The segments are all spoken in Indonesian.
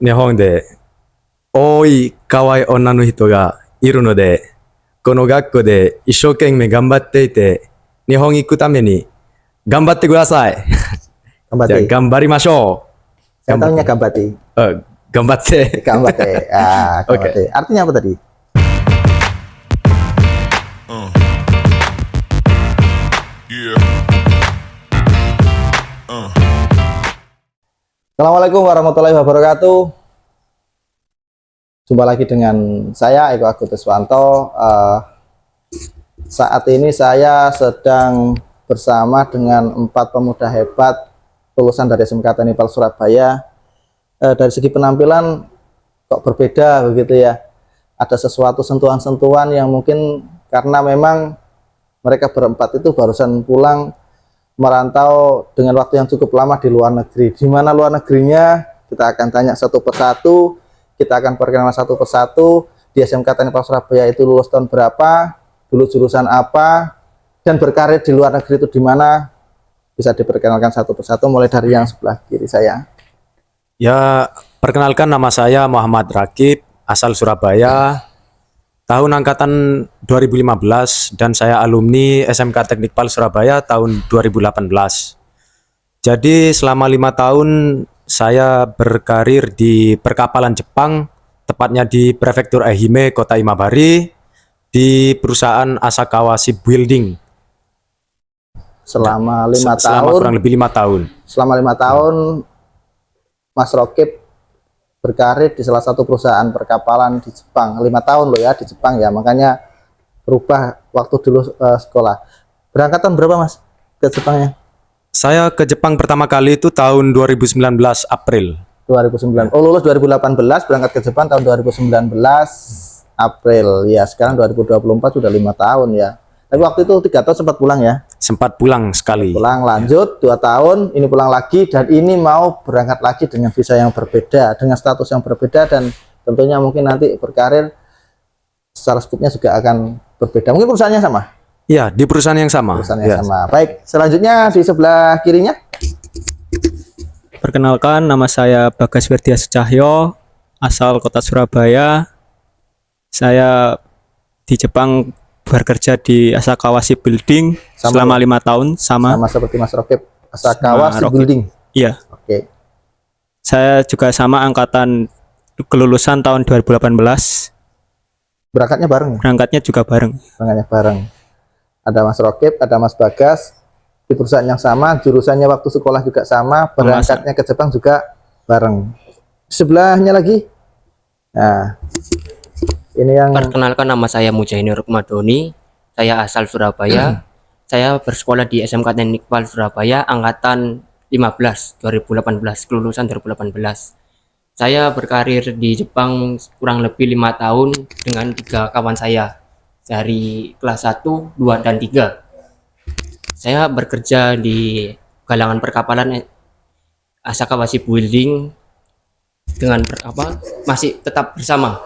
日本で多い可愛い女の人がいるので、この学校で一生懸命頑張っていて、日本行くために頑張ってください。じゃあ Gambate. 頑張りましょう。 Saya tahunya gambate. 頑張って。 Gambate. Ah, Oke. gambate. Artinya apa tadi? Yeah. Assalamualaikum warahmatullahi wabarakatuh. Jumpa lagi dengan saya Eko Agustiswanto. Saat ini saya sedang bersama dengan 4 pemuda hebat lulusan dari SMK Teknik Surabaya. Dari segi penampilan kok berbeda begitu ya. Ada sesuatu sentuhan-sentuhan yang mungkin karena memang mereka berempat itu barusan pulang merantau dengan waktu yang cukup lama di luar negeri. Di mana luar negerinya kita akan tanya satu persatu, kita akan perkenalkan satu persatu. Di SMK Teknik Surabaya itu lulus tahun berapa, dulu jurusan apa, dan berkarir di luar negeri itu di mana, bisa diperkenalkan satu persatu mulai dari yang sebelah kiri saya. Ya, perkenalkan nama saya Muhammad Rakib, asal Surabaya. Tahun angkatan 2015 dan saya alumni SMK Teknik Surabaya tahun 2018. Jadi selama 5 tahun saya berkarir di perkapalan Jepang, tepatnya di Prefektur Ehime, Kota Imabari, di perusahaan Asakawa Shipbuilding. Selama 5 Selama tahun, kurang lebih 5 tahun. selama 5 tahun Mas Rakib berkarir di salah satu perusahaan perkapalan di Jepang. 5 tahun loh ya di Jepang ya, makanya berubah waktu dulu sekolah. Berangkat tahun berapa Mas ke Jepangnya? Saya ke Jepang pertama kali itu tahun 2019 April. 2009. Oh, lulus 2018, berangkat ke Jepang tahun 2019 April. Ya, sekarang 2024 sudah 5 tahun ya. Tapi waktu itu 3 tahun sempat pulang ya. Sempat pulang sekali. Pulang lanjut 2 tahun, ini pulang lagi, dan ini mau berangkat lagi dengan visa yang berbeda, dengan status yang berbeda, dan tentunya mungkin nanti berkarir secara skupnya juga akan berbeda. Mungkin perusahaannya sama? Ya, di perusahaan yang sama. Perusahaannya Ya. sama. Baik, selanjutnya di sebelah kirinya. Perkenalkan, nama saya Bagas Wirdia Sucahyo, asal kota Surabaya. Saya di Jepang bekerja di Asakawa Shipbuilding selama 5 tahun, sama seperti Mas Rakib, Asakawa Sama Shipbuilding. iya. Oke. Saya juga sama angkatan kelulusan tahun 2018. Berangkatnya bareng ya? Berangkatnya juga bareng. Berangkatnya bareng. Ada Mas Rakib, ada Mas Bagas, di perusahaan yang sama, jurusannya waktu sekolah juga sama, berangkatnya ke Jepang juga bareng. Sebelahnya lagi. Nah, ini yang Perkenalkan, nama saya Mujahidin Rukmadoni. Saya asal Surabaya. Saya bersekolah di SMK Teknik Surabaya angkatan 15 2018, kelulusan 2018. Saya berkarir di Jepang kurang lebih 5 tahun dengan 3 kawan saya dari kelas 1, 2, dan 3. Saya bekerja di galangan perkapalan Asakawa Shipbuilding dengan masih tetap bersama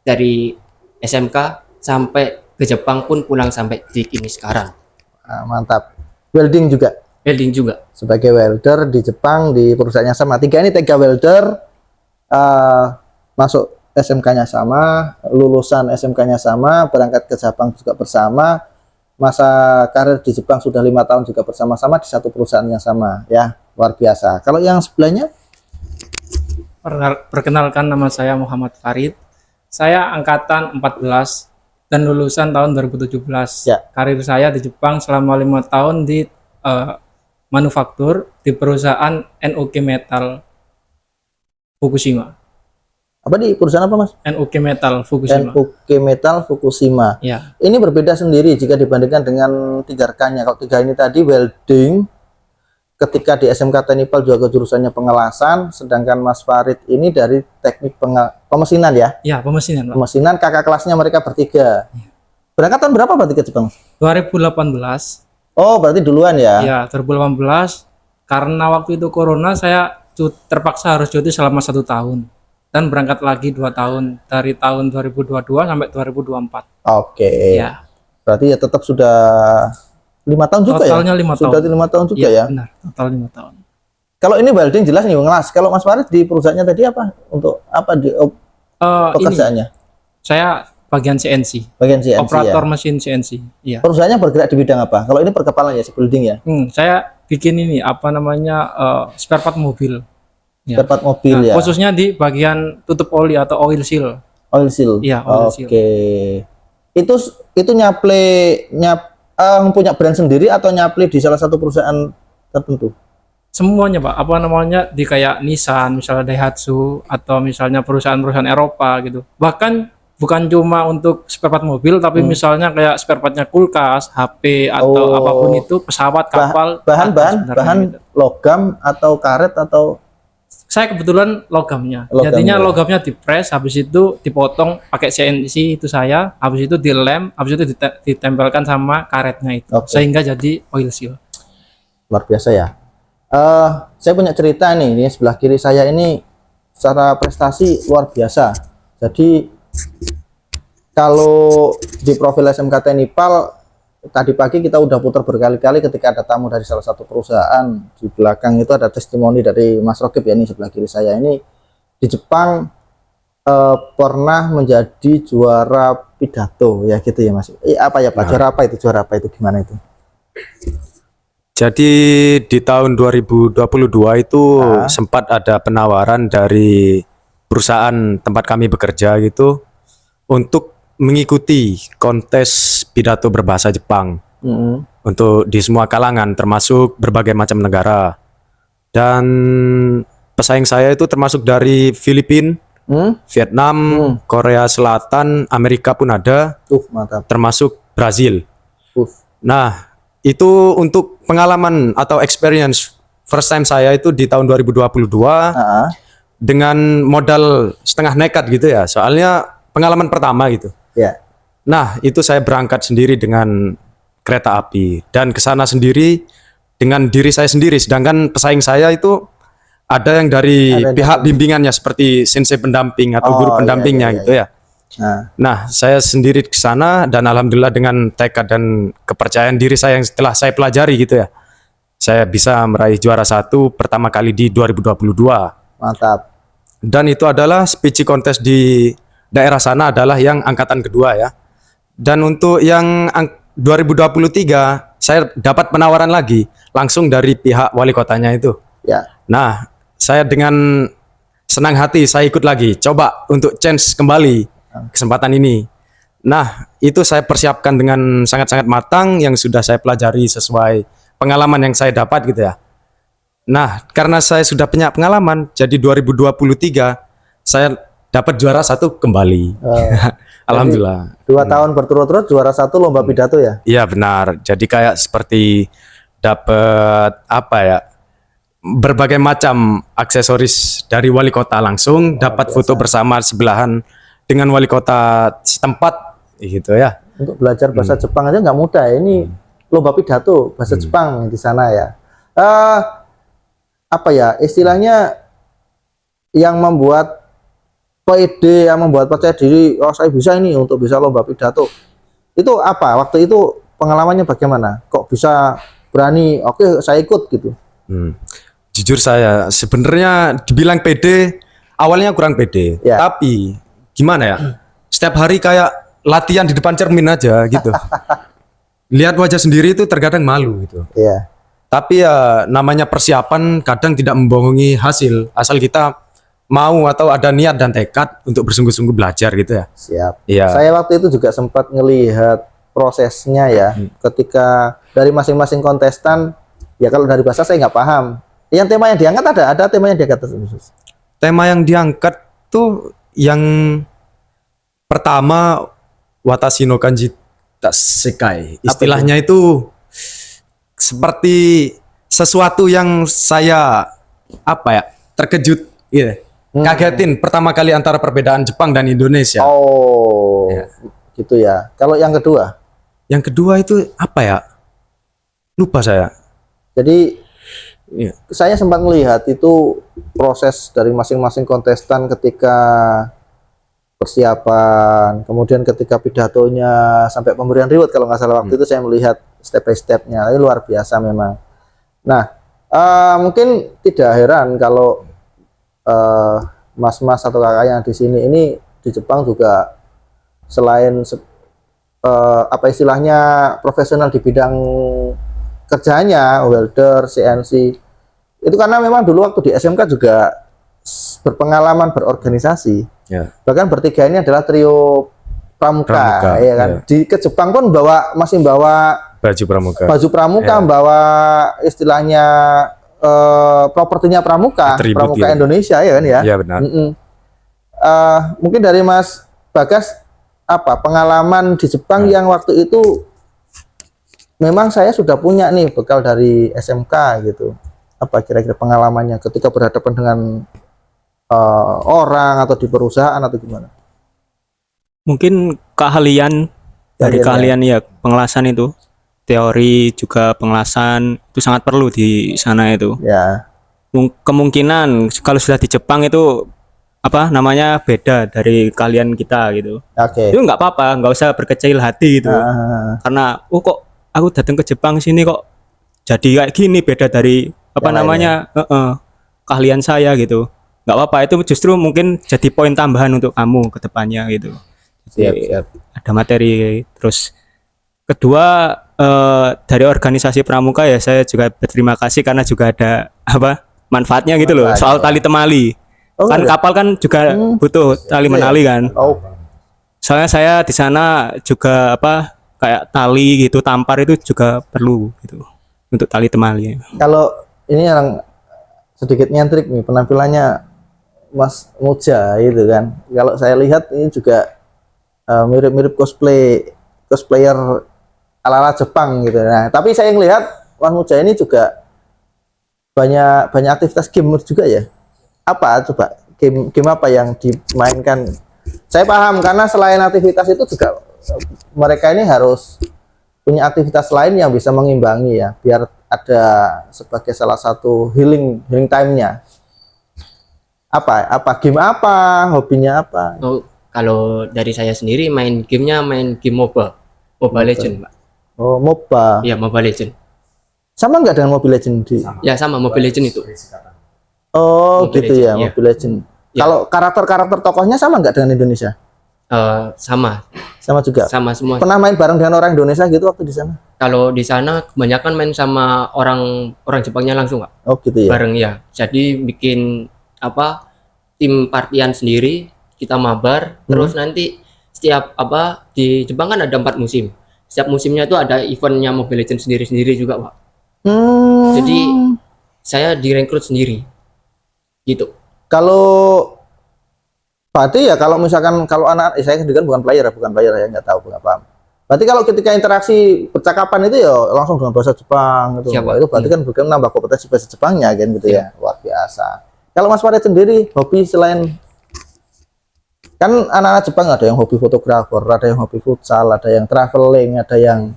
dari SMK sampai ke Jepang pun pulang sampai di kini sekarang. mantap. Welding juga. Welding juga. Sebagai welder di Jepang di perusahaan yang sama. Tiga welder masuk SMK-nya sama, lulusan SMK-nya sama, berangkat ke Jepang juga bersama. Masa karir di Jepang sudah 5 tahun juga bersama-sama di satu perusahaan yang sama ya. Luar biasa. Kalau yang sebelahnya? Perkenalkan, nama saya Muhammad Farid. Saya angkatan 14 dan lulusan tahun 2017. Ya. Karir saya di Jepang selama 5 tahun di manufaktur di perusahaan NUK Metal Fukushima. Apa di perusahaan apa Mas? NUK Metal Fukushima. NUK Metal Fukushima. Ya. Ini berbeda sendiri jika dibandingkan dengan 3 rekannya. Kalau 3 ini tadi welding, ketika di SMK Teknik juga jurusannya pengelasan, sedangkan Mas Farid ini dari teknik pemesinan ya? Ya, pemesinan, Pak. Pemesinan, kakak kelasnya mereka bertiga. Berangkat tahun berapa berarti ke Jepang? 2018. Oh, berarti duluan ya? Ya, 2018. Karena waktu itu corona, saya terpaksa harus cuti selama 1 tahun. Dan berangkat lagi 2 tahun, dari tahun 2022 sampai 2024. Oke. Ya. Berarti ya tetap sudah 5 tahun juga Totalnya ya? 5 Sudah tahun. 5 tahun juga ya? Benar, total 5 tahun. Kalau ini welding jelas nih ngelas. Kalau Mas Farid di perusahaannya tadi apa? Untuk apa di Ini pekerjaannya? saya bagian CNC, Bagian CNC operator ya. mesin CNC. Iya. Perusahaannya bergerak di bidang apa? Kalau ini perkepalan ya, si building ya. Saya bikin ini apa namanya spare part mobil. Ya. Spare part mobil Nah, ya. khususnya di bagian tutup oli atau oil seal. Oil seal. Iya, oil Oke. seal. Itu punya brand sendiri atau nyaple di salah satu perusahaan tertentu? Semuanya Pak, apa namanya di kayak Nissan, misalnya Daihatsu atau misalnya perusahaan-perusahaan Eropa gitu. Bahkan bukan cuma untuk spare part mobil, tapi misalnya kayak spare partnya kulkas, HP atau apapun itu, pesawat, kapal. Bahan sebenarnya gitu. logam atau karet atau Saya kebetulan logamnya. Logam, Jadinya ya. logamnya dipres, habis itu dipotong pakai CNC itu saya, habis itu dilem, habis itu ditempelkan sama karetnya itu, Oke. sehingga jadi oil seal. luar biasa ya. Saya punya cerita nih, ini sebelah kiri saya ini secara prestasi luar biasa. Jadi kalau di profil SMK Nipal tadi pagi kita udah putar berkali-kali ketika ada tamu dari salah satu perusahaan. Di belakang itu ada testimoni dari Mas Rokib ya, ini sebelah kiri saya ini di Jepang pernah menjadi juara pidato ya gitu ya Mas. Apa ya Pak? Juara apa itu? Juara apa itu? Gimana itu? Jadi di tahun 2022 itu sempat ada penawaran dari perusahaan tempat kami bekerja gitu untuk mengikuti kontes pidato berbahasa Jepang untuk di semua kalangan termasuk berbagai macam negara. Dan pesaing saya itu termasuk dari Filipina, Vietnam, Korea Selatan, Amerika pun ada, Mantap. termasuk Brazil. Nah, itu untuk pengalaman atau experience first time saya itu di tahun 2022 dengan modal setengah nekat gitu ya. Soalnya pengalaman pertama gitu. Ya. Nah, itu saya berangkat sendiri dengan kereta api dan ke sana sendiri dengan diri saya sendiri. Sedangkan pesaing saya itu ada yang dari pihak bimbingannya seperti sensei pendamping atau guru pendampingnya gitu ya. Nah, saya sendiri ke sana dan alhamdulillah dengan tekad dan kepercayaan diri saya yang setelah saya pelajari gitu ya, saya bisa meraih juara 1 pertama kali di 2022. Mantap. Dan itu adalah speech contest di daerah sana adalah yang angkatan kedua ya. Dan untuk yang 2023 saya dapat penawaran lagi langsung dari pihak wali kotanya itu. Ya. Nah, saya dengan senang hati saya ikut lagi, coba untuk chance kembali kesempatan ini. Nah, itu saya persiapkan dengan sangat-sangat matang yang sudah saya pelajari sesuai pengalaman yang saya dapat gitu ya. Nah, karena saya sudah punya pengalaman, jadi 2023 saya dapat juara 1 kembali. Alhamdulillah. 2 tahun berturut-turut juara 1 lomba pidato ya? Iya benar. Jadi kayak seperti dapat apa ya? Berbagai macam aksesoris dari wali kota langsung, dapat foto bersama sebelahan dengan wali kota setempat gitu ya. Untuk belajar bahasa Jepang aja nggak mudah ya. Ini lomba pidato bahasa Jepang di sana ya. Apa ya istilahnya yang membuat pede, yang membuat percaya diri, oh saya bisa ini untuk bisa lomba pidato. Itu apa? Waktu itu pengalamannya bagaimana? Kok bisa berani? Oke, saya ikut gitu. Jujur saya sebenarnya dibilang pede, awalnya kurang pede. Ya. Tapi gimana ya? Setiap hari kayak latihan di depan cermin aja gitu. Lihat wajah sendiri itu terkadang malu gitu. Iya. Tapi ya namanya persiapan kadang tidak membohongi hasil asal kita mau atau ada niat dan tekad untuk bersungguh-sungguh belajar gitu ya. Siap. Iya. Saya waktu itu juga sempat ngelihat prosesnya ya, ketika dari masing-masing kontestan, ya kalau dari bahasa saya nggak paham. Yang tema yang diangkat ada tema yang diangkat khusus. Tema yang diangkat tuh yang pertama Watashi no Kanji Sekai. Istilahnya itu seperti sesuatu yang saya apa ya terkejut, gitu. Kagetin pertama kali antara perbedaan Jepang dan Indonesia. Oh, gitu ya. Kalau yang kedua? Yang kedua itu apa ya? Lupa saya. Jadi Iya. saya sempat melihat itu proses dari masing-masing kontestan ketika persiapan, kemudian ketika pidatonya sampai pemberian reward kalau nggak salah waktu itu saya melihat step by stepnya, itu luar biasa memang. Nah, Mungkin tidak heran kalau mas-mas atau kakak yang di sini ini di Jepang juga selain apa istilahnya profesional di bidang kerjanya, welder, CNC, itu karena memang dulu waktu di SMK juga berpengalaman berorganisasi. Ya. Bahkan bertiga ini adalah trio pramuka, ya kan. ya. Ke Jepang pun masih bawa Baju pramuka. baju pramuka, Ya. bawa istilahnya propertinya pramuka, Atribut pramuka gitu. Indonesia, ya kan ya. Iya benar. Mungkin dari Mas Bagas, apa pengalaman di Jepang yang waktu itu memang saya sudah punya nih bekal dari SMK gitu. Apa kira-kira pengalamannya ketika berhadapan dengan orang atau di perusahaan atau gimana? Mungkin keahlian dari keahlian ya pengelasan itu, teori juga pengelasan itu sangat perlu di sana itu. Ya, Kemungkinan kalau sudah di Jepang itu apa namanya beda dari keahlian kita gitu. oke. Itu nggak apa-apa, nggak usah berkecil hati gitu. Ah, Karena kok aku datang ke Jepang sini kok jadi kayak gini, beda dari apa Yang namanya keahlian saya gitu. Nggak apa-apa, itu justru mungkin jadi poin tambahan untuk kamu ke depannya gitu. siap, Jadi, siap. ada materi. Terus kedua dari organisasi pramuka ya saya juga berterima kasih karena juga ada apa manfaatnya gitu loh, Manfaatnya, soal ya. tali temali. Oh, Kan ada. kapal kan juga butuh tali menali kan. Oh, Soalnya saya di sana juga apa kayak tali gitu, tampar itu juga perlu gitu untuk tali temali. kalau ini yang sedikit nyentrik nih penampilannya Mas Muja itu kan. Kalau saya lihat ini juga mirip-mirip cosplayer ala-ala Jepang gitu. Nah, tapi saya ngelihat Mas Muja ini juga banyak aktivitas game juga ya. Apa coba game apa yang dimainkan? Saya paham karena selain aktivitas itu juga mereka ini harus punya aktivitas lain yang bisa mengimbangi ya, biar ada sebagai salah satu healing time-nya. Apa game apa, hobinya apa? Oh, kalau dari saya sendiri main gamenya main game Mobile Legend, Pak. Oh, MOBA. Iya, Mobile Legend. Sama nggak dengan Mobile Legend di? Ya sama Mobile Legend itu. Oh, Mobile gitu Legend, ya, iya. Mobile Legend. Iya. Kalau karakter tokohnya sama nggak dengan Indonesia? Sama Sama juga. sama semua. Pernah main bareng dengan orang Indonesia gitu waktu di sana? Kalau di sana kebanyakan main sama orang Jepangnya langsung, Pak. Oh, gitu ya. Bareng ya. Jadi bikin apa tim partian sendiri, kita mabar, terus nanti setiap apa di Jepang kan ada 4 musim. Setiap musimnya itu ada eventnya Mobile Legends sendiri-sendiri juga, Pak. Jadi saya direkrut sendiri. Gitu. Kalau berarti ya kalau misalkan kalau anak saya sendiri kan bukan player ya nggak tahu nggak paham. Berarti kalau ketika interaksi percakapan itu ya langsung dengan bahasa Jepang gitu. Siapa? Itu berarti kan bukan nambah kompetensi bahasa Jepangnya kan gitu ya. Luar biasa. Kalau Mas Farid sendiri hobi selain kan anak-anak Jepang ada yang hobi fotografer, ada yang hobi futsal, ada yang traveling, ada yang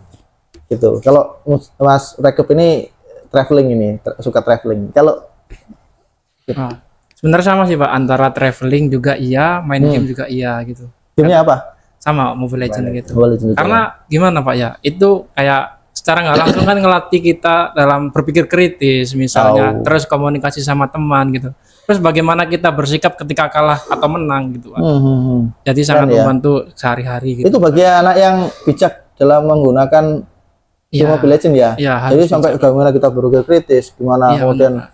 gitu. Kalau Mas Rekep ini traveling ini suka traveling. Kalau Nah, sebenarnya sama sih Pak, antara traveling juga iya, main game juga iya gitu. gamenya apa? Sama Mobile Legends gitu. Mobile Legends juga. Karena gimana Pak ya, itu kayak secara nggak langsung kan ngelatih kita dalam berpikir kritis misalnya, Oh. terus komunikasi sama teman gitu. Terus bagaimana kita bersikap ketika kalah atau menang gitu Pak. Jadi sangat ya. membantu sehari-hari gitu. Itu bagi anak yang bijak dalam menggunakan game Iya. Mobile Legends ya. Iya, Jadi harus sampai bagaimana kita berpikir kritis, gimana Iya, kemudian benar,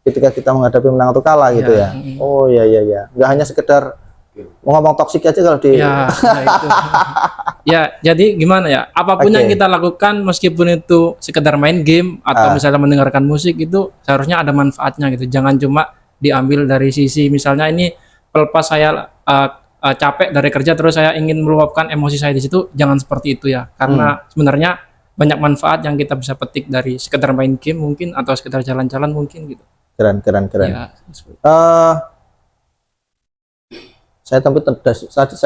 ketika kita menghadapi menang atau kalah gitu Iya, ya. Oh iya iya iya. Nggak hanya sekedar mau ngomong toksik aja kalau di Ya, itu. Ya, jadi gimana ya? Apapun yang Oke. kita lakukan, meskipun itu sekedar main game atau misalnya mendengarkan musik itu seharusnya ada manfaatnya gitu. Jangan cuma diambil dari sisi misalnya ini pelepas saya capek dari kerja terus saya ingin meluapkan emosi saya di situ. Jangan seperti itu ya, karena sebenarnya banyak manfaat yang kita bisa petik dari sekedar main game mungkin atau sekedar jalan-jalan mungkin gitu. keren. Ya, Saya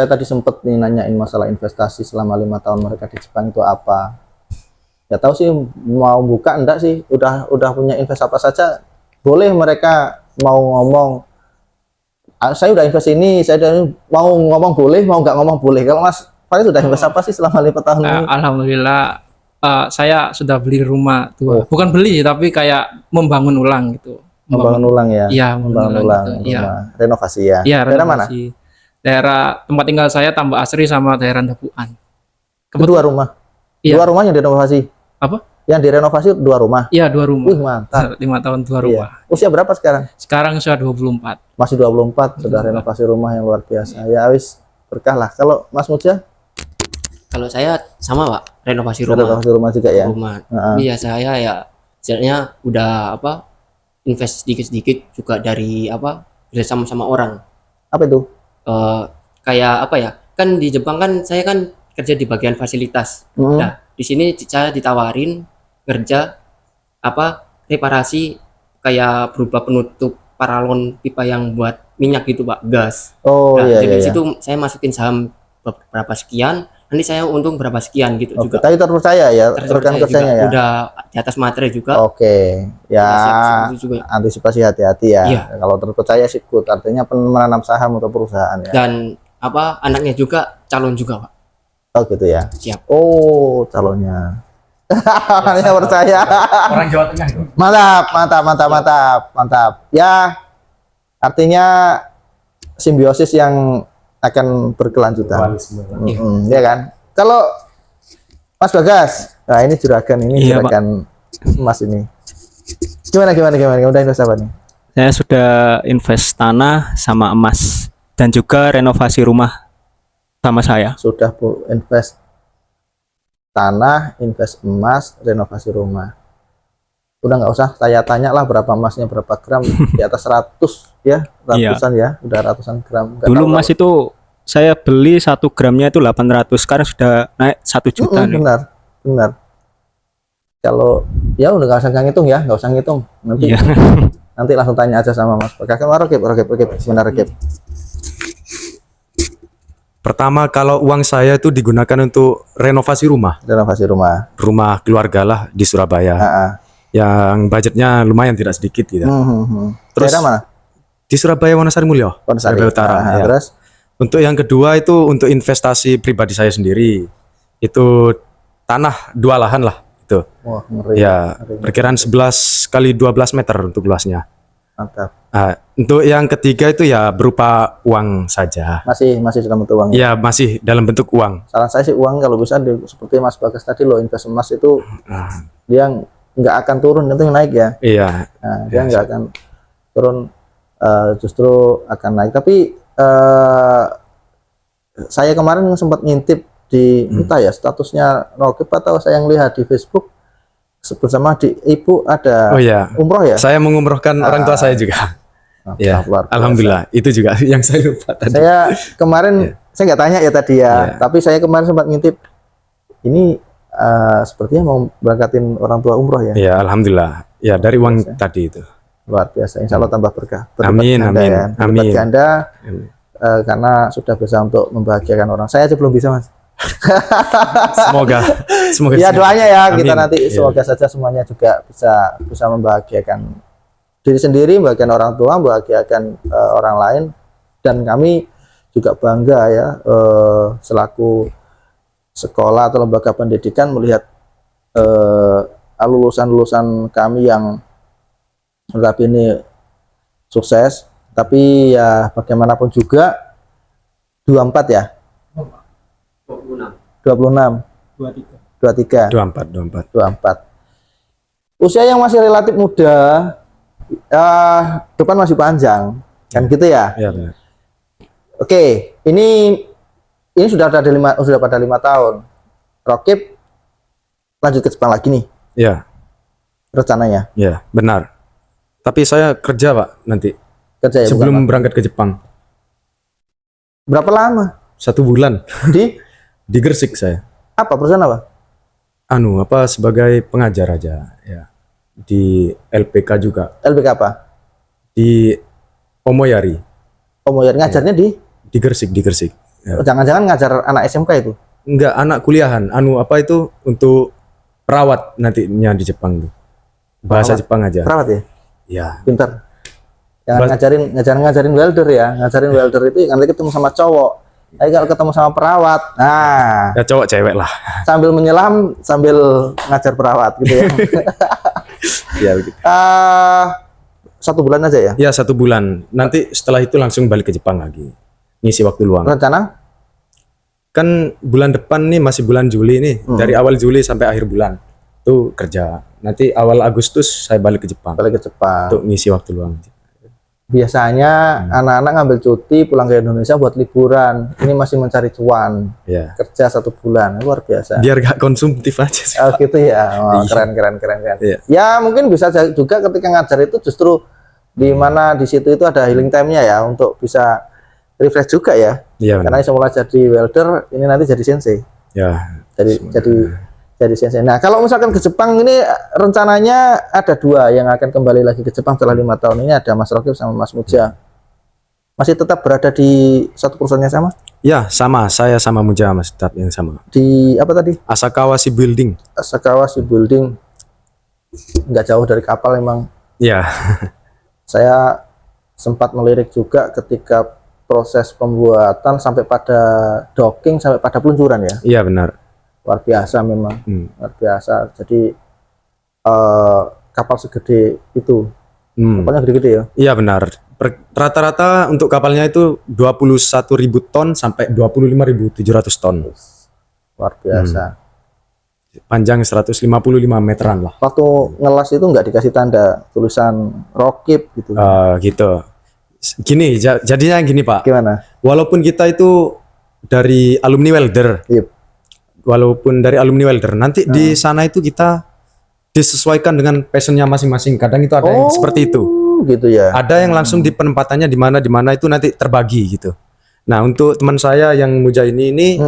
tadi sempat nih nanyain masalah investasi selama 5 tahun mereka di Jepang itu apa. Ya tahu sih mau buka enggak sih, udah punya invest apa saja. Boleh mereka mau ngomong saya udah invest ini, saya udah mau ngomong boleh, mau nggak ngomong boleh. Kalau Mas Farid sudah invest apa sih selama 5 tahun ini? Alhamdulillah saya sudah beli rumah tua. Bukan beli tapi kayak membangun ulang gitu. Membangun ulang ya. Iya, Membangun ulang gitu. Iya. rumah. Renovasi ya. Iya, Daerah mana? renovasi. Daerah tempat tinggal saya Tambak Asri sama daerah Dapuan. Kedua rumah. Iya. Dua rumah yang direnovasi. Apa? Yang direnovasi dua rumah. Iya, 2 rumah. Wih, mantap. 5 tahun 2 Iya. rumah. Usia berapa sekarang? Sekarang sudah 24. Masih 24 sudah renovasi rumah yang luar biasa. Ya wis berkah lah. Kalau Mas Muja Kalau saya sama Pak, renovasi rumah. renovasi rumah juga ya. Rumah. Heeh. Tapi ya saya ya sebenarnya udah invest sedikit-sedikit juga dari kerja sama orang. Apa itu? Kayak kan di Jepang kan saya kan kerja di bagian fasilitas. Hmm. Nah, di sini saya ditawarin kerja reparasi kayak berupa penutup paralon pipa yang buat minyak gitu Pak, gas. Oh Nah, iya jadi iya. di Iya. situ saya masukin saham berapa sekian, nanti saya untung berapa sekian gitu Oke, juga. tapi terpercaya ya Terus rekan saya kerjanya juga ya. udah di atas materi juga. Oke, ya Udah siap-siap itu juga. antisipasi hati-hati ya. Iya. Kalau terpercaya sih good, artinya menanam saham atau perusahaan ya. Dan anaknya juga calon juga Pak. Oh gitu ya. Siap. Oh calonnya. Anaknya percaya. Orang Jawa Tengah itu. Mantap, mantap, mantap, mantap, mantap. Ya, artinya simbiosis yang akan berkelanjutan. Ya kan. Kalau Mas Bagas, nah ini juragan ini Iya, juragan Mas ini. Gimana? Udah invest apa nih? Saya sudah invest tanah sama emas dan juga renovasi rumah sama saya. Sudah Bu invest tanah, invest emas, renovasi rumah. Udah nggak usah saya tanya lah berapa emasnya, berapa gram, di atas 100 ya, ratusan ya, udah ratusan gram. Nggak Dulu tahu emas itu saya beli 1 gramnya itu 800, sekarang sudah naik 1 juta nih. benar. Kalau ya udah nggak usah ngitung ya, nggak usah ngitung. Nanti Iya. nanti langsung tanya aja sama Mas Bagas. Rakib, gimana Rakib? Pertama, kalau uang saya itu digunakan untuk renovasi rumah. Renovasi rumah. Rumah keluarga lah di Surabaya. Yang budgetnya lumayan tidak sedikit gitu. Terus Daerah mana? di Surabaya Wonosari Mulyo, Wonosari. Surabaya Utara. Ya. Terus Untuk yang kedua itu untuk investasi pribadi saya sendiri. Itu tanah 2 lahan lah itu. wah ngeri. Ya, perkiraan 11 kali 12 meter untuk luasnya. Mantap. Untuk yang ketiga itu ya berupa uang saja. Masih dalam bentuk uang. Ya, masih dalam bentuk uang. Saran saya sih uang kalau bisa seperti Mas Bagas tadi loh, invest emas itu dia nggak akan turun, itu yang naik ya. Iya, Nah, dia nggak akan turun, justru akan naik. Tapi saya kemarin sempat ngintip di entah ya statusnya Rakib atau saya yang lihat di Facebook bersama di ibu ada oh ya. umroh ya. Saya mengumrohkan orang tua saya juga. Ya, Luar biasa. alhamdulillah. Itu juga yang saya lupa tadi. Saya kemarin saya nggak tanya ya tadi ya, tapi saya kemarin sempat ngintip ini sepertinya mau berangkatin orang tua umroh ya. Ya, alhamdulillah. Ya, dari uang tadi itu. Luar biasa. Insya Allah tambah berkah. Amin, Berlipat ganda amin, ya. Berlipat amin. ganda, Amin. karena sudah bisa untuk membahagiakan orang. Saya aja belum bisa Mas. Semoga Ya bisa. doanya ya kita Amin. nanti Iya. semoga saja semuanya juga bisa membahagiakan diri sendiri, membahagiakan orang tua, membahagiakan orang lain, dan kami juga bangga ya selaku sekolah atau lembaga pendidikan melihat lulusan-lulusan kami yang ini sukses. Tapi ya bagaimanapun juga 24 ya 26 23 24. 24. Usia yang masih relatif muda, depan masih panjang, kan gitu ya. Ya, benar. Oke, ini sudah pada 5 tahun. Rakib lanjut ke Jepang lagi nih Ya, rencananya. ya, benar. Tapi saya kerja, Pak, nanti Kerja ya, sebelum bukan, Pak? berangkat ke Jepang. Berapa lama 1 bulan di di Gresik saya. apa perusahaan apa? Sebagai pengajar aja ya. Di LPK juga, LBK apa? di Omoyari, Oh mau ngajarnya di di Gresik. Ya. jangan-jangan ngajar anak SMK itu? Enggak, anak kuliahan. Itu untuk perawat nantinya di Jepang tuh. Bahasa Perawat. Jepang aja. Perawat ya? Ya. Pintar. Jangan ngajarin welder ya. Ngajarin welder itu nanti ketemu sama cowok Tapi kalau ketemu sama perawat, nah Ya cowok cewek lah. sambil menyelam sambil ngajar perawat gitu ya. Ya begitu. 1 bulan aja ya. Ya 1 bulan. Nanti setelah itu langsung balik ke Jepang lagi. Ngisi waktu luang. Rencana? Kan bulan depan nih masih bulan Juli nih. Dari awal Juli sampai akhir bulan tuh kerja. Nanti awal Agustus saya balik ke Jepang Balik ke Jepang. untuk ngisi waktu luang. Biasanya anak-anak ngambil cuti pulang ke Indonesia buat liburan. Ini masih mencari cuan. Ya. Kerja 1 bulan, luar biasa. Biar gak konsumtif aja sih. Oh gitu ya. Oh, Iya. keren. Iya. Ya mungkin bisa juga ketika ngajar itu justru di mana di situ itu ada healing time-nya ya untuk bisa refresh juga ya. Iya benar. Karena semula jadi welder, ini nanti jadi sensei. Ya. Jadi sensei. Nah, kalau misalkan ke Jepang ini rencananya ada 2 yang akan kembali lagi ke Jepang setelah 5 tahun ini, ada Mas Rokib sama Mas Muja. Masih tetap berada di satu perusahaan yang sama? Ya sama. Saya sama Muja Mas tetap yang sama. Di apa tadi? Asakawashi Building. Asakawa Shipbuilding. Nggak jauh dari kapal emang. Ya. Saya sempat melirik juga ketika proses pembuatan sampai pada docking sampai pada peluncuran ya. Iya benar. Luar biasa memang. Luar biasa. Jadi kapal segede itu. Kapalnya gede-gede ya. Iya benar. Rata-rata untuk kapalnya itu 21.000 ton sampai 25.700 ton. Luar biasa. Panjang 155 meteran lah. Waktu ngelas itu nggak dikasih tanda tulisan Rokib gitu. Gitu. Gini, jadinya gini Pak. Gimana? Walaupun kita itu dari alumni welder, Yep. nanti di sana itu kita disesuaikan dengan passionnya masing-masing. Kadang itu ada yang seperti itu. Gitu ya. Ada yang langsung di penempatannya di mana itu nanti terbagi gitu. Nah untuk teman saya yang Muja ini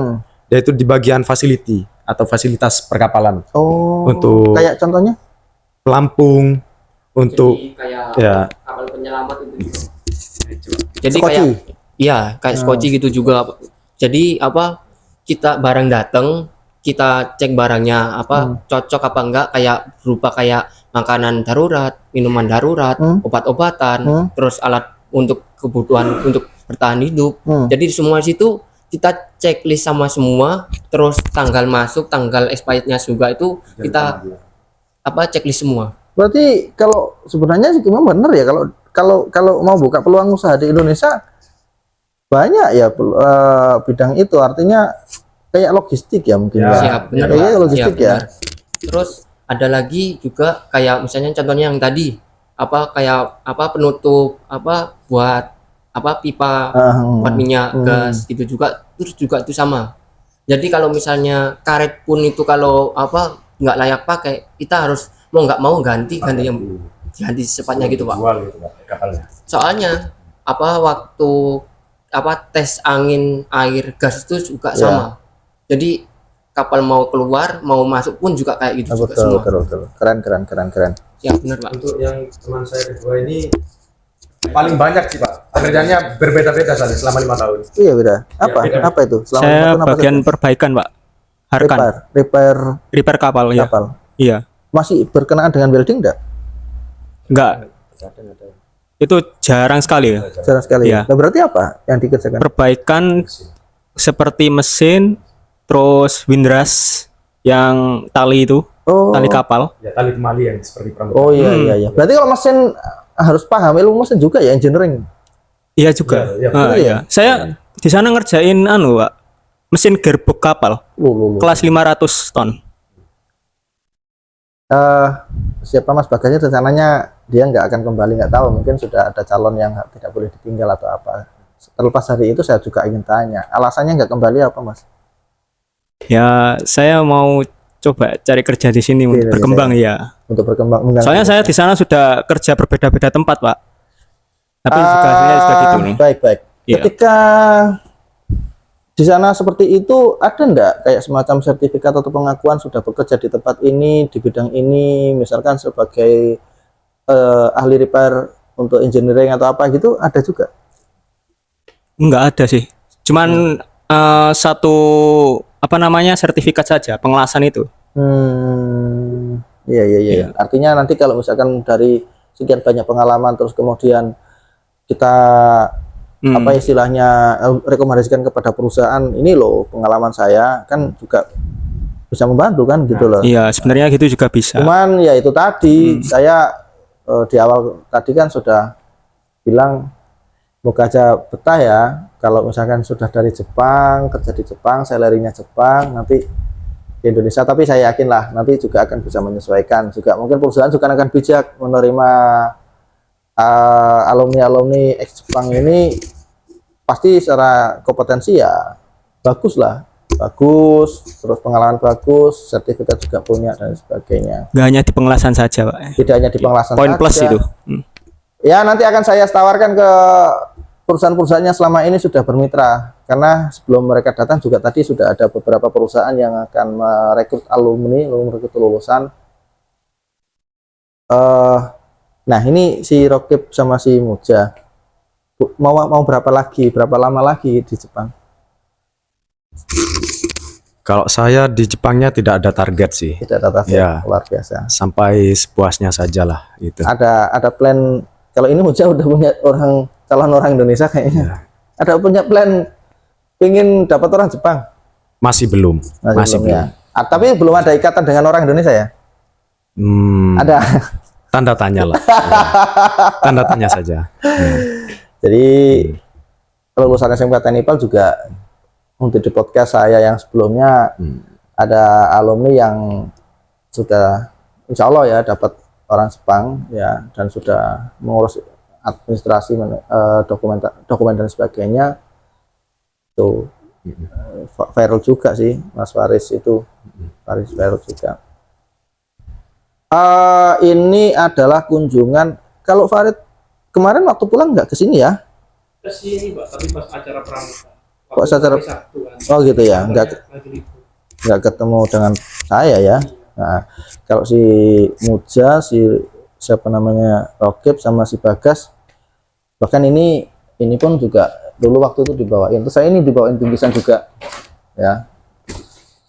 yaitu di bagian facility atau fasilitas perkapalan. Oh. Untuk Kayak contohnya? pelampung, untuk Jadi kayak ya kapal penyelamat itu. Jadi Skoci. kayak iya, kayak skoci gitu juga. Jadi apa kita barang datang, kita cek barangnya apa cocok apa enggak, kayak berupa kayak makanan darurat, minuman darurat, obat-obatan, terus alat untuk kebutuhan untuk bertahan hidup. Jadi semua situ kita checklist sama semua, terus tanggal masuk, tanggal expirednya juga itu kita apa checklist semua. Berarti kalau sebenarnya sih memang benar ya kalau mau buka peluang usaha di Indonesia banyak ya bidang itu, artinya kayak logistik ya mungkin ya. Siap, benar. Kayaknya Pak. logistik Siap, ya. benar. Terus ada lagi juga kayak misalnya contohnya yang tadi apa kayak apa penutup apa buat apa pipa buat minyak gas itu juga, terus juga itu sama. Jadi kalau misalnya karet pun itu kalau apa nggak layak pakai, kita harus mau nggak mau ganti yang ganti secepatnya gitu Pak. Soalnya apa waktu apa tes angin air gas itu juga sama. Jadi kapal mau keluar mau masuk pun juga kayak gitu juga semua. Betul. Keren. Ya benar Pak. untuk yang teman saya kedua ini paling banyak sih Pak. Pekerjaannya berbeda-beda saja selama 5 tahun. Iya beda. Apa? beda. Apa itu? Selama Saya 5 tahun apa bagian saja? perbaikan, Pak. Harkan. Repair kapal ya. Kapal. Iya. Masih berkenaan dengan welding enggak? Enggak. Itu jarang sekali ya. Jarang sekali. Iya. Nah, berarti apa yang dikerjakan? Perbaikan seperti mesin, terus windrush yang tali itu, tali kapal. Ya tali kemali yang seperti pramuka. Oh iya. Berarti kalau mesin harus paham ilmu mesin juga ya, engineering. Iya juga. Iya, betul ya. Iya. Saya di sana ngerjain Pak. Mesin gearbox kapal. Kelas 500 ton. Siapa Mas Baganya rencananya dia nggak akan kembali, nggak tahu, mungkin sudah ada calon yang tidak boleh ditinggal atau apa. Terlepas dari itu saya juga ingin tanya, alasannya nggak kembali apa Mas? Ya, saya mau coba cari kerja di sini untuk Indonesia. berkembang ya. Untuk berkembang. Soalnya saya di sana sudah kerja berbeda-beda tempat, Pak. Tapi juga hasilnya sudah gitu nih. Baik. Iya. Ketika di sana seperti itu, ada enggak kayak semacam sertifikat atau pengakuan sudah bekerja di tempat ini, di bidang ini, misalkan sebagai ahli repair untuk engineering atau apa gitu, ada juga? Enggak ada sih. Cuman satu sertifikat saja pengelasan itu. Iya. Artinya nanti kalau misalkan dari sekian banyak pengalaman terus kemudian kita apa istilahnya rekomendasikan kepada perusahaan, ini loh pengalaman saya kan juga bisa membantu kan gitu loh. Iya, sebenarnya gitu juga bisa. Cuman ya itu tadi saya di awal tadi kan sudah bilang moga aja betah ya kalau misalkan sudah dari Jepang, kerja di Jepang, salary-nya Jepang, nanti di Indonesia, tapi saya yakin lah nanti juga akan bisa menyesuaikan juga. Mungkin perusahaan juga akan bijak menerima alumni-alumni ex Jepang ini, pasti secara kompetensi ya bagus lah, bagus, terus pengalaman bagus, sertifikat juga punya dan sebagainya. Nggak hanya di pengelasan saja, Pak. Tidak hanya di pengelasan Poin saja. plus itu. Ya nanti akan saya tawarkan ke perusahaan-perusahaannya selama ini sudah bermitra, karena sebelum mereka datang juga tadi sudah ada beberapa perusahaan yang akan merekrut alumni, merekrut lulusan. Nah ini si Rokib sama si Muja mau berapa lama lagi di Jepang? Kalau saya di Jepangnya tidak ada target sih. Tidak ada target, Ya. luar biasa. Sampai sepuasnya sajalah gitu. Ada plan, kalau ini Muja udah punya calon orang Indonesia kayaknya. Ada punya plan ingin dapat orang Jepang? Masih belum. Masih belum. ya. Tapi belum ada ikatan dengan orang Indonesia ya? Ada. Tanda tanya lah. Ya. Tanda tanya saja. Jadi lulusan SMK Teknipal juga untuk di podcast saya yang sebelumnya ada alumni yang sudah insya Allah ya dapat orang Jepang ya, dan sudah mengurus administrasi, dokumen dan sebagainya. Itu viral juga sih Mas Faris itu, Faris viral juga. Ini adalah kunjungan. Kalau Farid kemarin waktu pulang nggak ke sini ya? Ke sini, Pak, tapi pas acara pramuka. Kok acara? Oh gitu ya, nggak ketemu dengan saya ya. Nah, kalau si Muja, si siapa namanya Rokib sama si Bagas, bahkan ini pun juga dulu waktu itu dibawain. Terus saya ini dibawain bingkisan juga, ya.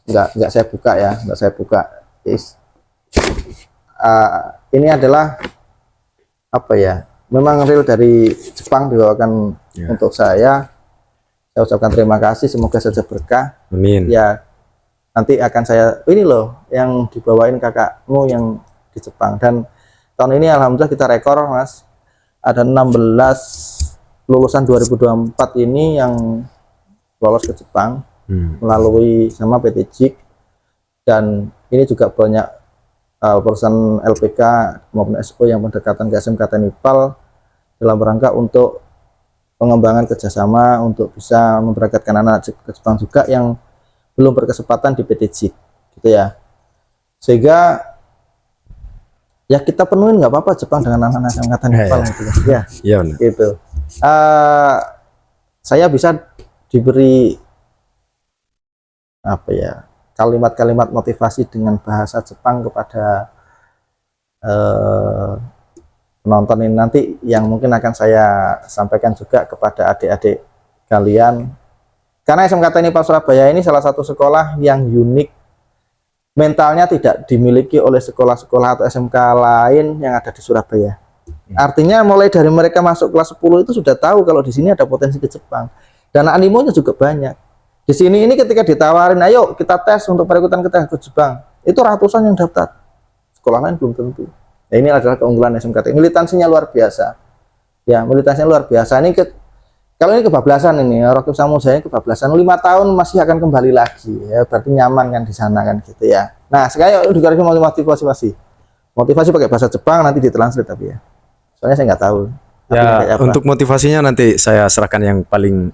Nggak saya buka ya, nggak saya buka. Ini adalah apa ya? Memang real dari Jepang dibawakan untuk saya. Saya ucapkan terima kasih, semoga saja berkah. Amin. Ya, nanti akan saya ini loh yang dibawain kakakmu yang di Jepang, dan tahun ini alhamdulillah kita rekor Mas, ada 16 lulusan 2024 ini yang lolos ke Jepang melalui sama PT JIK, dan ini juga banyak perusahaan LPK maupun SO yang berdekatan ke SMK Teknipal dalam rangka untuk pengembangan kerjasama untuk bisa memberangkatkan anak ke Jepang juga yang belum berkesempatan di PT JIK gitu ya, sehingga ya kita penuhin nggak apa-apa Jepang dengan anak-anak SMK Teknipal gitu ya. Iya benar. Gitu. Saya bisa diberi apa ya, kalimat-kalimat motivasi dengan bahasa Jepang kepada penonton ini nanti, yang mungkin akan saya sampaikan juga kepada adik-adik kalian, karena SMK Teknipal Surabaya ini salah satu sekolah yang unik, mentalnya tidak dimiliki oleh sekolah-sekolah atau SMK lain yang ada di Surabaya. Artinya mulai dari mereka masuk kelas 10 itu sudah tahu kalau di sini ada potensi ke Jepang, dan animonya juga banyak. Di sini ini ketika ditawarin, ayo kita tes untuk perekrutan kita ke Jepang, itu ratusan yang daftar. Sekolah lain belum tentu. Nah, ini adalah keunggulan SMK. Militansinya luar biasa. Ya, militansinya luar biasa. Ini kalau ini kebablasan ini, Rokib sama saya kebablasan 5 tahun masih akan kembali lagi. Ya, berarti nyaman kan di sana kan gitu ya. Nah, sekarang juga mau motivasi pakai bahasa Jepang, nanti ditranslate tapi ya. Soalnya saya nggak tahu. Ya, untuk motivasinya nanti saya serahkan yang paling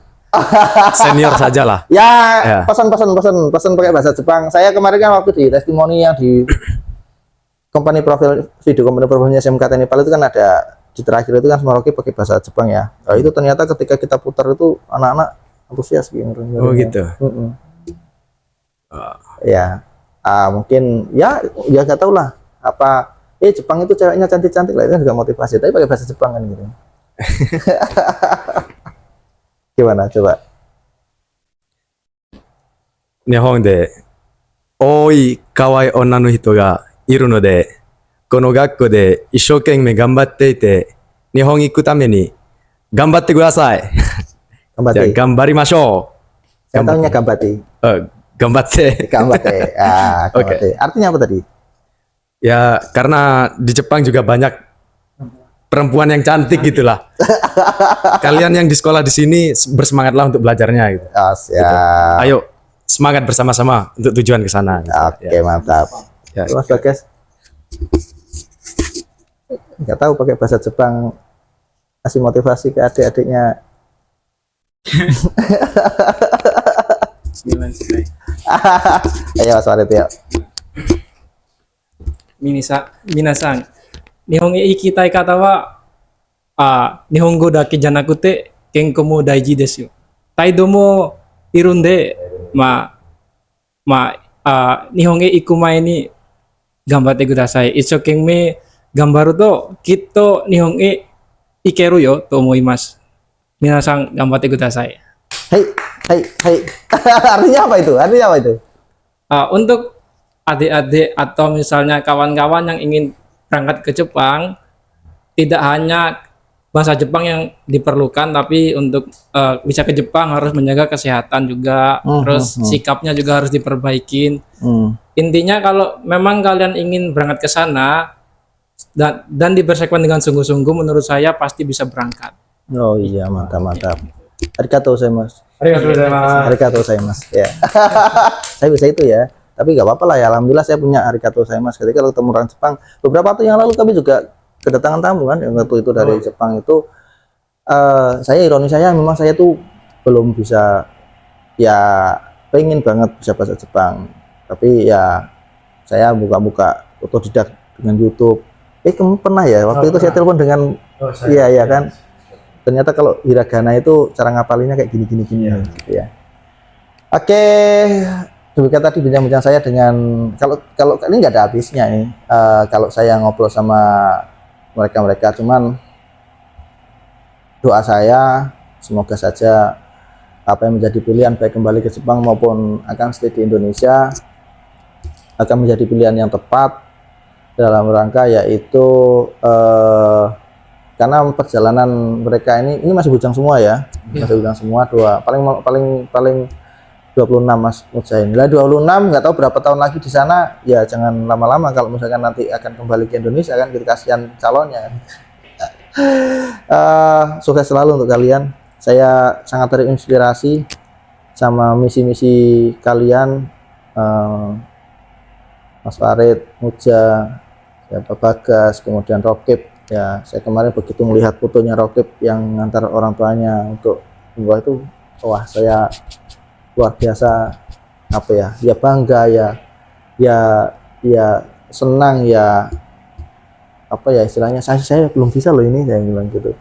senior saja lah. Ya, pesan pakai bahasa Jepang. Saya kemarin kan waktu di testimoni yang di company profil, video company profilnya SMK Teknipal itu kan ada di terakhir itu kan Rokib pakai bahasa Jepang ya. Nah, itu ternyata ketika kita putar itu anak-anak antusias gitu. Oh gitu. Ya, mungkin ya nggak tahu lah apa. Jepang itu ceweknya cantik-cantik lah, itu juga motivasi. Tapi pakai bahasa Jepang kan gitu. Gimana coba? 日本で多い可愛い女の人がいるので、この学校で一生懸命頑張っていて、日本に行くために頑張ってください。Gambate. Gambari Masho. Saya tahunya Gambate. Gambate. Gambate. Gambate. Artinya apa tadi? Ya karena di Jepang juga banyak perempuan yang cantik gitulah. Kalian yang di sekolah di sini bersemangatlah untuk belajarnya gitu. Oh, siap. Ayo semangat bersama-sama untuk tujuan ke sana. Gitu. Oke, mantap. Ya. Mas Bagas. Nggak tahu pakai bahasa Jepang kasih motivasi ke adik-adiknya. Ayo Mas Farid ya. Minasan, Nihon e ikitai kata wa Nihongo dake janakute kenko mo daiji desu yo. Taido mo irunde Nihon e iku mae ni gambatte kudasai. Isshokenmei gambaru to kitto Nihon e ikeru yo to omoimasu. Minasan gambatte kudasai. Hai. Artinya apa itu? Untuk adik-adik atau misalnya kawan-kawan yang ingin berangkat ke Jepang, tidak hanya bahasa Jepang yang diperlukan, tapi untuk bisa ke Jepang harus menjaga kesehatan juga, terus sikapnya juga harus diperbaikin. Intinya kalau memang kalian ingin berangkat ke sana dan dipersiapkan dengan sungguh-sungguh, menurut saya pasti bisa berangkat. Oh iya, mantap. Arigatou gozaimasu. Arigatou Mas. Ya. Saya bisa itu ya. Tapi nggak apa-apa lah ya. Alhamdulillah saya punya arigatou gozaimasu. Ketika ketemu orang Jepang, beberapa waktu yang lalu kami juga kedatangan tamu kan. Yang waktu itu dari Jepang itu, ironis saya memang saya tuh belum bisa, ya pengen banget bisa bahasa Jepang. Tapi ya saya buka-buka otodidak dengan YouTube. Kamu pernah ya? Waktu itu saya telepon dengan, iya kan. Ternyata kalau hiragana itu cara ngapalinnya kayak gini gitu ya. Oke, demikian tadi bincang-bincang saya dengan, kalau ini nggak ada habisnya nih. Kalau saya ngobrol sama mereka, cuman doa saya semoga saja apa yang menjadi pilihan baik kembali ke Jepang maupun akan stay di Indonesia akan menjadi pilihan yang tepat dalam rangka yaitu karena perjalanan mereka ini masih bujang semua ya, masih bujang semua, paling 26 Mas Mujahid. Lah 26 nggak tahu berapa tahun lagi di sana, ya jangan lama-lama kalau misalkan nanti akan kembali ke Indonesia kan, kita kasihan calonnya. Sukses selalu untuk kalian. Saya sangat terinspirasi sama misi-misi kalian, Mas Farid, Muja, ya, Pak Bagas, kemudian Rokib. Ya, saya kemarin begitu melihat fotonya Rokib yang ngantar orang tuanya untuk umroh itu, wah saya luar biasa, apa ya bangga ya senang ya, apa ya istilahnya, saya belum bisa loh ini, saya bilang gitu.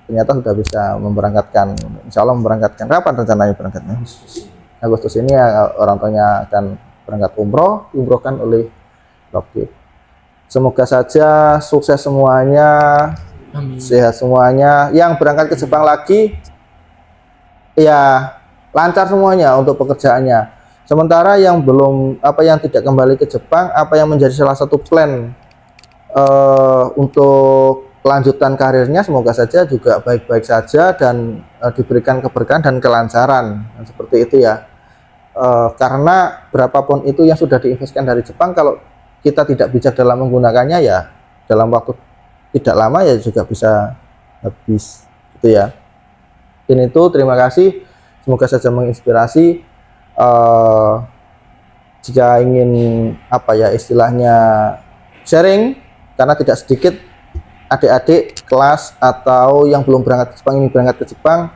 Ternyata sudah bisa memberangkatkan, insya Allah memberangkatkan. Kapan rencananya berangkatnya? Agustus ini ya, orang tuanya akan berangkat diumrohkan oleh Rokib. Semoga saja sukses semuanya, sehat semuanya. Yang berangkat ke Jepang lagi, ya lancar semuanya untuk pekerjaannya. Sementara yang belum, yang tidak kembali ke Jepang, apa yang menjadi salah satu plan untuk kelanjutan karirnya, semoga saja juga baik-baik saja dan diberikan keberkahan dan kelancaran, seperti itu ya. Karena berapapun itu yang sudah diinvestasikan dari Jepang, kalau kita tidak bijak dalam menggunakannya, ya dalam waktu tidak lama ya juga bisa habis, gitu ya. Dan itu terima kasih, semoga saja menginspirasi. Jika ingin istilahnya sharing, karena tidak sedikit adik-adik kelas atau yang belum berangkat ke Jepang, ini berangkat ke Jepang,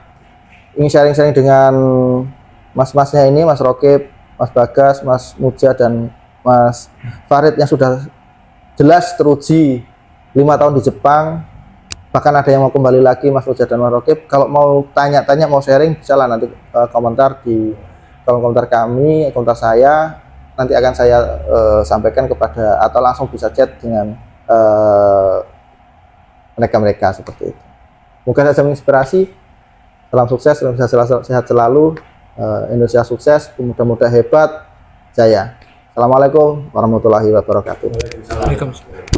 ingin sharing-sharing dengan mas-masnya ini, Mas Rokib, Mas Bagas, Mas Muja, dan Mas Farid yang sudah jelas teruji 5 tahun di Jepang, bahkan ada yang mau kembali lagi, Mas Muja dan Mas Rokib. Kalau mau tanya-tanya, mau sharing, bisa lah nanti komentar di kolom komentar kami, komentar saya, nanti akan saya sampaikan kepada, atau langsung bisa chat dengan mereka seperti itu. Semoga saja menginspirasi. Salam sukses, sehat selalu, Indonesia sukses, mudah-mudahan hebat, jaya. Assalamualaikum warahmatullahi wabarakatuh. Waalaikumsalam.